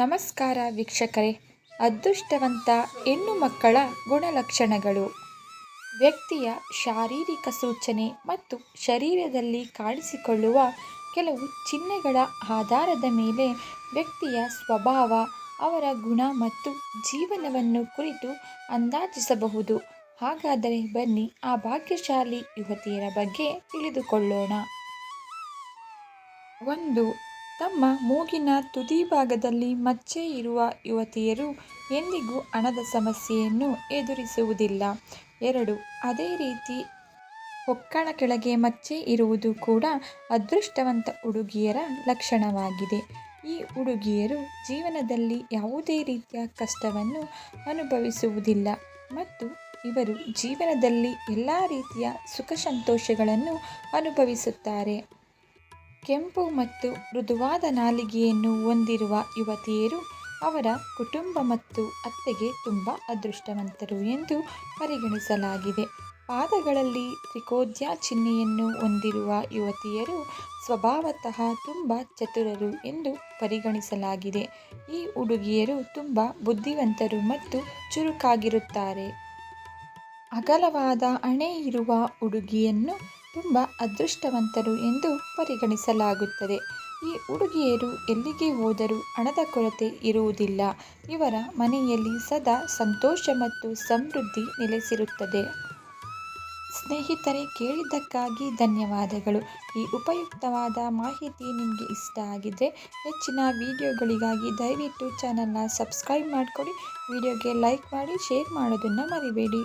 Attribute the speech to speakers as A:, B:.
A: ನಮಸ್ಕಾರ ವೀಕ್ಷಕರೇ. ಅದೃಷ್ಟವಂತ ಹೆಣ್ಣು ಮಕ್ಕಳ ಗುಣಲಕ್ಷಣಗಳು. ವ್ಯಕ್ತಿಯ ಶಾರೀರಿಕ ಸೂಚನೆ ಮತ್ತು ಶರೀರದಲ್ಲಿ ಕಾಣಿಸಿಕೊಳ್ಳುವ ಕೆಲವು ಚಿಹ್ನೆಗಳ ಆಧಾರದ ಮೇಲೆ ವ್ಯಕ್ತಿಯ ಸ್ವಭಾವ, ಅವರ ಗುಣ ಮತ್ತು ಜೀವನವನ್ನು ಕುರಿತು ಅಂದಾಜಿಸಬಹುದು. ಹಾಗಾದರೆ ಬನ್ನಿ ಆ ಭಾಗ್ಯಶಾಲಿ ಯುವತಿಯರ ಬಗ್ಗೆ ತಿಳಿದುಕೊಳ್ಳೋಣ. 1. ತಮ್ಮ ಮೂಗಿನ ತುದಿಭಾಗದಲ್ಲಿ ಮಚ್ಚೆ ಇರುವ ಯುವತಿಯರು ಎಂದಿಗೂ ಹಣದ ಸಮಸ್ಯೆಯನ್ನು ಎದುರಿಸುವುದಿಲ್ಲ. 2. ಅದೇ ರೀತಿ ಹೊಕ್ಕಳ ಕೆಳಗೆ ಮಚ್ಚೆ ಇರುವುದು ಕೂಡ ಅದೃಷ್ಟವಂತ ಹುಡುಗಿಯರ ಲಕ್ಷಣವಾಗಿದೆ. ಈ ಹುಡುಗಿಯರು ಜೀವನದಲ್ಲಿ ಯಾವುದೇ ರೀತಿಯ ಕಷ್ಟವನ್ನು ಅನುಭವಿಸುವುದಿಲ್ಲ ಮತ್ತು ಇವರು ಜೀವನದಲ್ಲಿ ಎಲ್ಲ ರೀತಿಯ ಸುಖ ಸಂತೋಷಗಳನ್ನು ಅನುಭವಿಸುತ್ತಾರೆ. ಕೆಂಪು ಮತ್ತು ಮೃದುವಾದ ನಾಲಿಗೆಯನ್ನು ಹೊಂದಿರುವ ಯುವತಿಯರು ಅವರ ಕುಟುಂಬ ಮತ್ತು ಅತ್ತೆಗೆ ತುಂಬ ಅದೃಷ್ಟವಂತರು ಎಂದು ಪರಿಗಣಿಸಲಾಗಿದೆ. ಪಾದಗಳಲ್ಲಿ ತ್ರಿಕೋದ್ಯ ಚಿಹ್ನೆಯನ್ನು ಹೊಂದಿರುವ ಯುವತಿಯರು ಸ್ವಭಾವತಃ ತುಂಬ ಚತುರರು ಎಂದು ಪರಿಗಣಿಸಲಾಗಿದೆ. ಈ ಹುಡುಗಿಯರು ತುಂಬ ಬುದ್ಧಿವಂತರು ಮತ್ತು ಚುರುಕಾಗಿರುತ್ತಾರೆ. ಅಗಲವಾದ ಹಣೆ ಇರುವ ಹುಡುಗಿಯನ್ನು ತುಂಬ ಅದೃಷ್ಟವಂತರು ಎಂದು ಪರಿಗಣಿಸಲಾಗುತ್ತದೆ. ಈ ಹುಡುಗಿಯರು ಎಲ್ಲಿಗೆ ಹೋದರೂ ಹಣದ ಕೊರತೆ ಇರುವುದಿಲ್ಲ. ಇವರ ಮನೆಯಲ್ಲಿ ಸದಾ ಸಂತೋಷ ಮತ್ತು ಸಮೃದ್ಧಿ ನೆಲೆಸಿರುತ್ತದೆ. ಸ್ನೇಹಿತರೆ, ಕೇಳಿದ್ದಕ್ಕಾಗಿ ಧನ್ಯವಾದಗಳು. ಈ ಉಪಯುಕ್ತವಾದ ಮಾಹಿತಿ ನಿಮಗೆ ಇಷ್ಟ ಆಗಿದ್ದರೆ ಹೆಚ್ಚಿನ ವಿಡಿಯೋಗಳಿಗಾಗಿ ದಯವಿಟ್ಟು ಚಾನಲ್ನ ಸಬ್ಸ್ಕ್ರೈಬ್ ಮಾಡಿಕೊಡಿ. ವಿಡಿಯೋಗೆ ಲೈಕ್ ಮಾಡಿ, ಶೇರ್ ಮಾಡೋದನ್ನು ಮರಿಬೇಡಿ.